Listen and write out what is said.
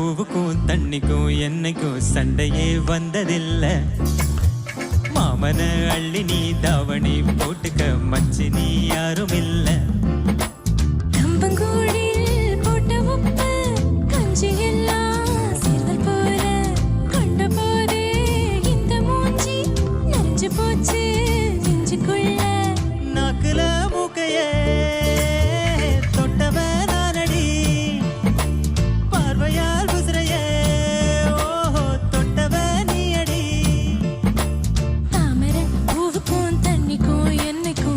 பூவுக்கும் தண்ணிக்கும் என்னைக்கும் சண்டையே வந்ததில்லை. மாமன அள்ளி நீ தாவணி போட்டுக்க மச்சி நீ யாரும் இல்ல.